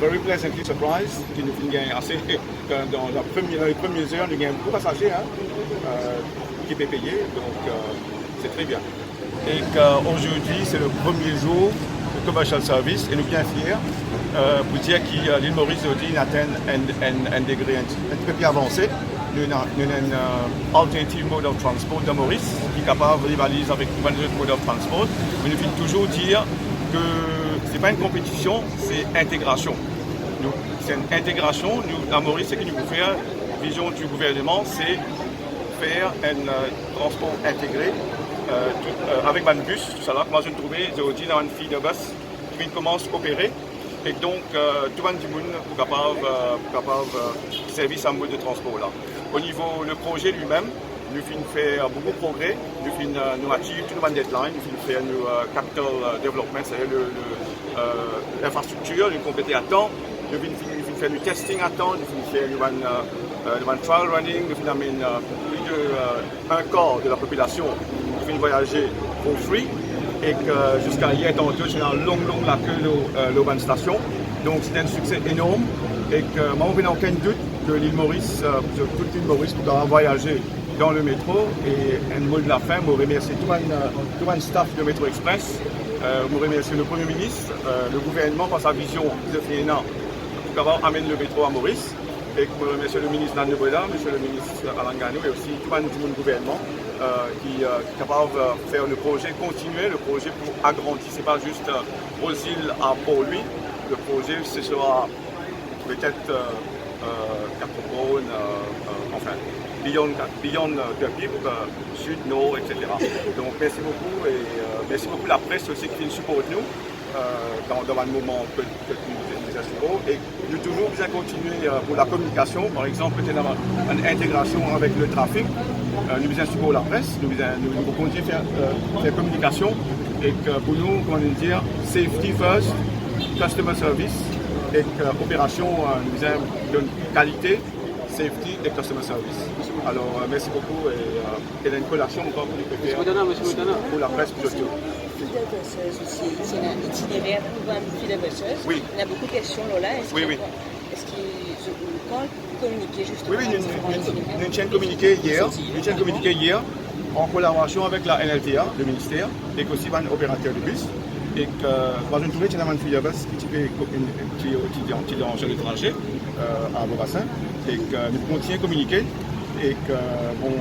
very pleasantly surprised, qui nous fait gagner assez, dans les premières heures, nous gagnons beaucoup de passagers, hein, qui est payé, donc c'est très bien. Et qu'aujourd'hui, c'est le premier jour de commercial service, et nous sommes bien fiers pour dire que l'île Maurice aujourd'hui atteint un degré un peu plus avancé. Nous avons un alternative mode of transport de Maurice qui est capable de rivaliser avec les autres modes of transport. Mais nous voulons toujours dire que ce n'est pas une compétition, c'est intégration. C'est une intégration. Nous, à Maurice, ce que nous voulons faire, la vision du gouvernement, c'est faire un transport intégré avec un bus. Tout ça là, moi je trouvais aujourd'hui dans une file de bus qui commence à opérer. Et donc, tout le monde est capable de servir un mode de transport là. Au niveau du projet lui-même, nous avons fait beaucoup de progrès, nous avons achieved tout le monde deadline, nous avons fait un capital development, c'est-à-dire l'infrastructure, nous avons complété à temps, nous avons fait du testing à temps, nous avons fait du trial running, nous avons amené plus d'un quart de la population qui vient voyager for free. Et que jusqu'à hier, tantôt, j'ai une longue la queue de l'Urban Station. Donc c'est un succès énorme. Et que moi, je n'ai aucun doute que l'île Maurice, toute l'île Maurice, pourra voyager dans le métro. Et un mot de la fin, je remercie tout le staff de Métro Express. Je remercie le Premier ministre, le gouvernement pour sa vision de FIENA pour amener le métro à Maurice. Et je remercie le ministre Dan Nebreda, monsieur le ministre Alain Ganou et aussi tout le gouvernement qui est capable de faire le projet, continuer le projet pour agrandir. Ce n'est pas juste aux îles pour lui. Le projet, ce sera peut-être Cap-Breton, enfin, beyond the Pipe, sud, nord, etc. Donc merci beaucoup et merci beaucoup la presse aussi qui nous supporte nous dans un moment que nous assurons. Et nous toujours bien continuer pour la communication, par exemple, une intégration avec le trafic. Nous bien supporter la presse, nous continuer à faire communication et que pour nous, comment dire, safety first, customer service et opération de qualité, safety et customer service. Alors merci beaucoup et il y a une collation encore pour la presse surtout. Fidèle bosseuse aussi, c'est un itinéraire pour une fidèle bosseuse. Oui. Il y a beaucoup de questions là. Oui. Est-ce qu'ils quand communiquer justement? Oui, nous avons communiqué hier en collaboration avec la NLTA, le ministère, et aussi un opérateur de bus. Et que moi je trouvais qu'il y avait une fille de bus qui est étudiant sur l'étranger à Beaubassin et que nous continuons à communiquer et que bon